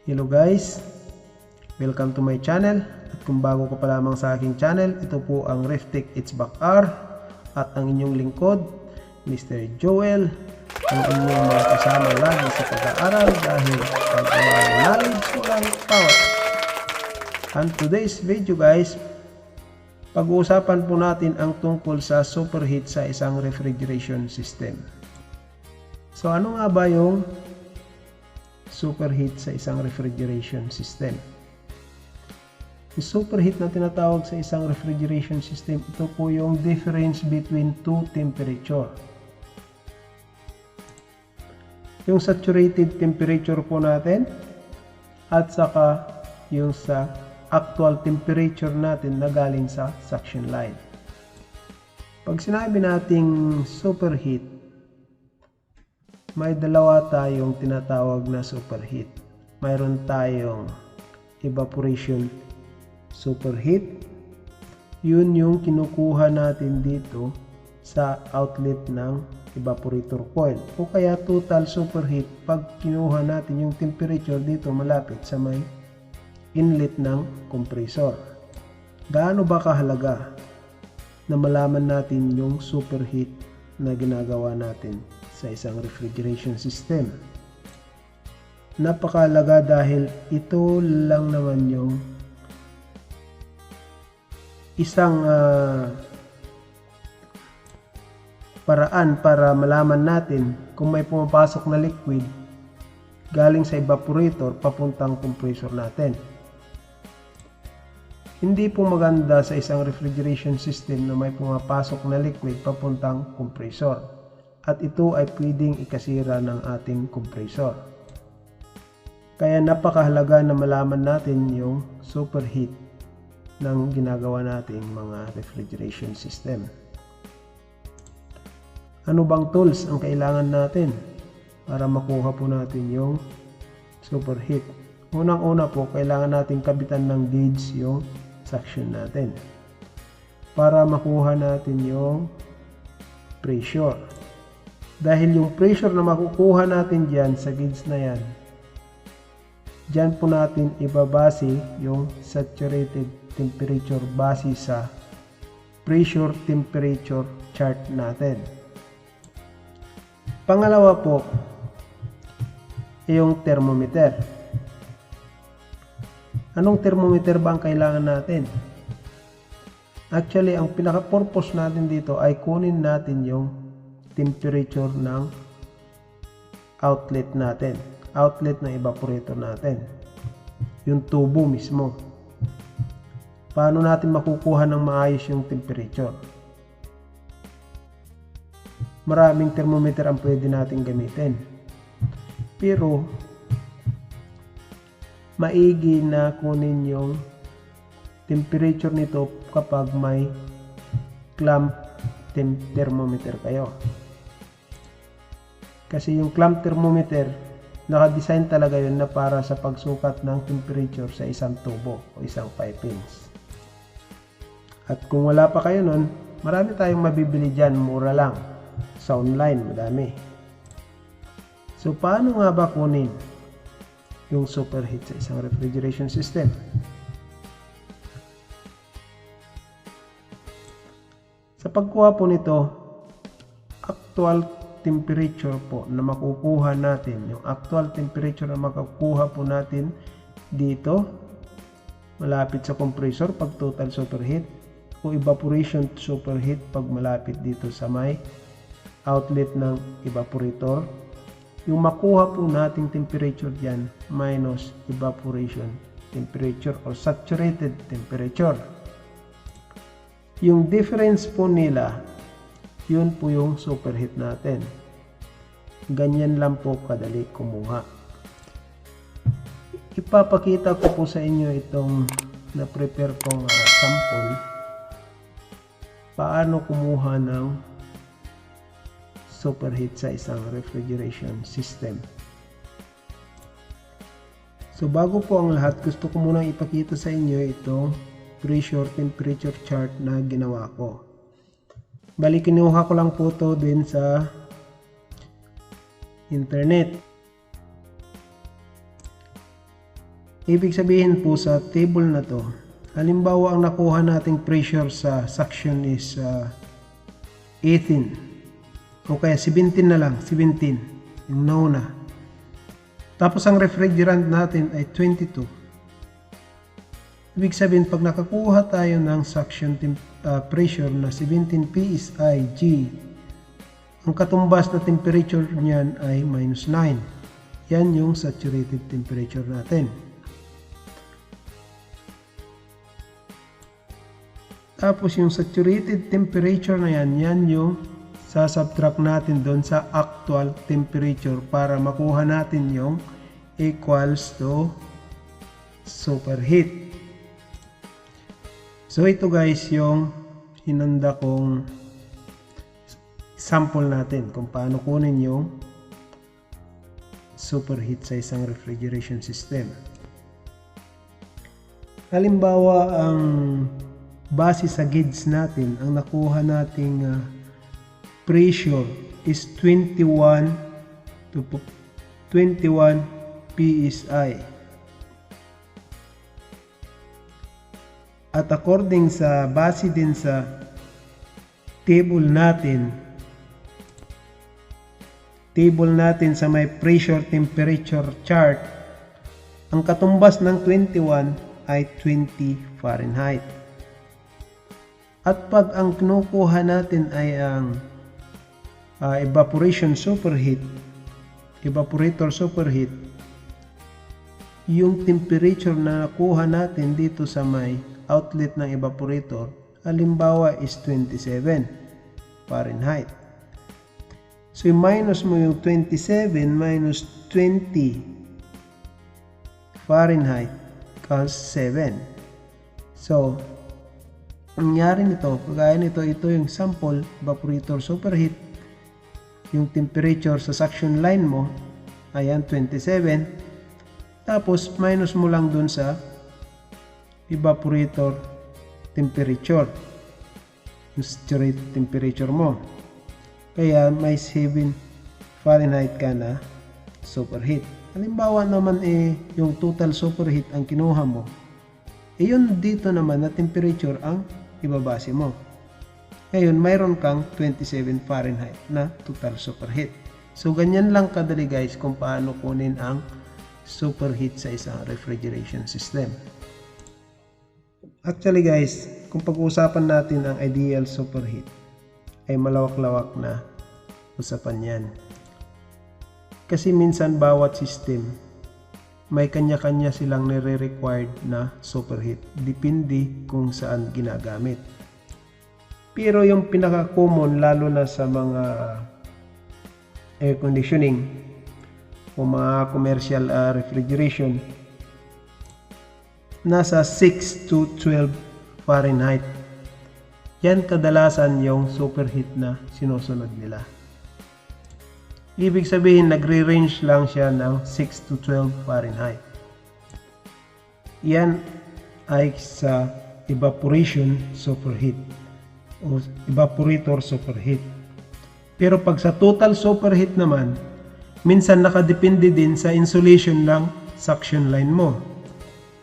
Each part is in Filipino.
Hello guys, welcome to my channel. At kung bago ka pa lamang sa aking channel, ito po ang Refrigeration HVACR at ang inyong lingkod, Mr. Joel, ang inyong mga kasama lagi sa pag-aaral dahil pag-aaral knowledge walang power. And today's video guys, pag-uusapan po natin ang tungkol sa superheat sa isang refrigeration system. So ano nga ba yung superheat sa isang refrigeration system? Yung superheat na tinatawag sa isang refrigeration system, ito po yung difference between two temperature. Yung saturated temperature po natin at saka yung sa actual temperature natin na galing sa suction line. Pag sinabi nating superheat, may dalawa tayong tinatawag na superheat. Mayroon tayong evaporation superheat. Yun yung kinukuha natin dito sa outlet ng evaporator coil. O kaya total superheat pag kinuha natin yung temperature dito malapit sa may inlet ng compressor. Gaano ba kahalaga na malaman natin yung superheat na ginagawa natin sa isang refrigeration system? Napakahalaga dahil ito lang naman yung isang paraan para malaman natin kung may pumapasok na liquid galing sa evaporator papuntang compressor natin. Hindi po maganda sa isang refrigeration system na may pumapasok na liquid papuntang compressor. At ito ay pwedeng ikasira ng ating compressor. Kaya napakahalaga na malaman natin yung superheat ng ginagawa nating mga refrigeration system. Ano bang tools ang kailangan natin para makuha po natin yung superheat? Unang-una po, kailangan natin kabitan ng gauge yung suction natin para makuha natin yung pressure. Dahil yung pressure na makukuha natin dyan sa gauge na yan, dyan po natin ibabase yung saturated temperature base sa pressure temperature chart natin. Pangalawa po, yung thermometer. Anong thermometer ba ang kailangan natin? Actually, ang pinaka-purpose natin dito ay kunin natin yung temperature ng outlet natin, outlet ng evaporator natin, yung tubo mismo. Paano natin makukuha ng maayos yung temperature? Maraming thermometer ang pwede natin gamitin, pero maigi na kunin yung temperature nito kapag may clamp thermometer kayo. Kasi yung clamp thermometer, naka-design talaga yun na para sa pagsukat ng temperature sa isang tubo o isang pipings. At kung wala pa kayo nun, marami tayong mabibili dyan, mura lang. Sa online, madami. So, paano nga ba kunin yung superheat sa isang refrigeration system? Sa pagkuha po nito, actual temperature po na makukuha natin, yung actual temperature na makukuha po natin dito, malapit sa compressor pag total superheat, o evaporation superheat pag malapit dito sa may outlet ng evaporator. Yung makuha po nating temperature dyan minus evaporation temperature or saturated temperature. Yung difference po nila, yun po yung superheat natin. Ganyan lang po kadali kumuha. Ipapakita ko po sa inyo itong na-prepare kong sample. Paano kumuha ng superheat sa isang refrigeration system. So bago po ang lahat, gusto ko munang ipakita sa inyo itong pressure temperature chart na ginawa ko. Bali, kinuha ko lang po ito din sa internet. Ibig sabihin po sa table na to, halimbawa ang nakuha nating pressure sa suction is 18 o kaya 17 na lang, 17 yung nauna. Tapos ang refrigerant natin ay 22. Ibig sabihin pag nakakuha tayo ng suction pressure na 17 psi G, ang katumbas na temperature niyan ay -9. Yan yung saturated temperature natin. Tapos yung saturated temperature na yan yung sasubtract natin doon sa actual temperature para makuha natin yung equals to superheat. So ito guys yung hinanda kong sample natin kung paano kunin yung superheat sa isang refrigeration system. Halimbawa ang base sa gauge natin, ang nakuha nating pressure is 21 psi. At according sa base din sa table natin sa may pressure temperature chart, ang katumbas ng 21 ay 20 Fahrenheit. At pag ang kinukuha natin ay ang evaporator superheat, yung temperature na nakuha natin dito sa may outlet ng evaporator, halimbawa is 27 Fahrenheit. So minus mo yung 27 minus 20 Fahrenheit equals 7. So nangyari nito, kagaya nito, ito yung sample evaporator superheat. Yung temperature sa suction line mo, ayan 27. Tapos minus mo lang dun sa evaporator temperature, yung saturated temperature mo. Kaya may 7 Fahrenheit ka na superheat. Halimbawa naman yung total superheat ang kinuha mo, yun dito naman na temperature ang ibabase mo. Ngayon, mayroon kang 27 Fahrenheit na total superheat. So, ganyan lang kadali guys kung paano kunin ang superheat sa isang refrigeration system. Actually guys, kung pag-uusapan natin ang ideal superheat, ay malawak-lawak na usapan yan. Kasi minsan bawat system, may kanya-kanya silang nire-required na superheat. Depende kung saan ginagamit. Pero yung pinaka-common, lalo na sa mga air conditioning o mga commercial refrigeration, nasa 6 to 12 Fahrenheit. Yan kadalasan yung superheat na sinusunod nila. Ibig sabihin, nagre-range lang siya ng 6 to 12 Fahrenheit. Yan ay sa evaporation superheat o evaporator superheat. Pero pag sa total superheat naman, minsan nakadepende din sa insulation ng suction line mo.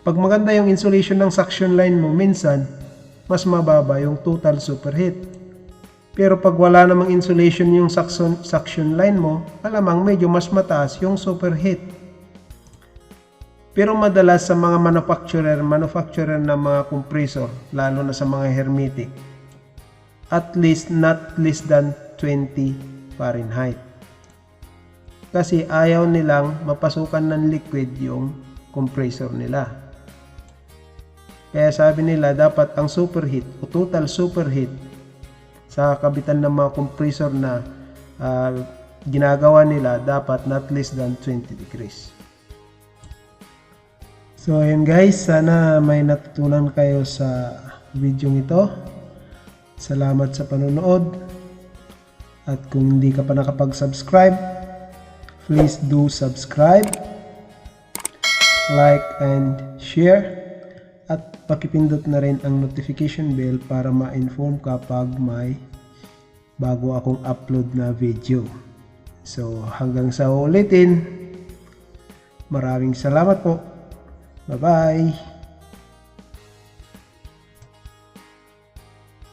Pag maganda yung insulation ng suction line mo, minsan mas mababa yung total superheat. Pero pag wala namang insulation yung suction line mo, alamang medyo mas mataas yung superheat. Pero madalas sa mga manufacturer ng mga compressor, lalo na sa mga hermetic, at least not less than 20 Fahrenheit. Kasi ayaw nilang mapasukan ng liquid yung compressor nila. Kaya sabi nila dapat ang superheat o total superheat sa kabitan ng mga compressor na ginagawa nila dapat not less than 20 degrees. So ayun guys, sana may natutunan kayo sa video ito. Salamat sa panonood. At kung hindi ka pa nakapag-subscribe, please do subscribe, like and share. At pakipindot na rin ang notification bell para ma-inform kapag may bago akong upload na video. So hanggang sa ulitin, maraming salamat po. Bye-bye!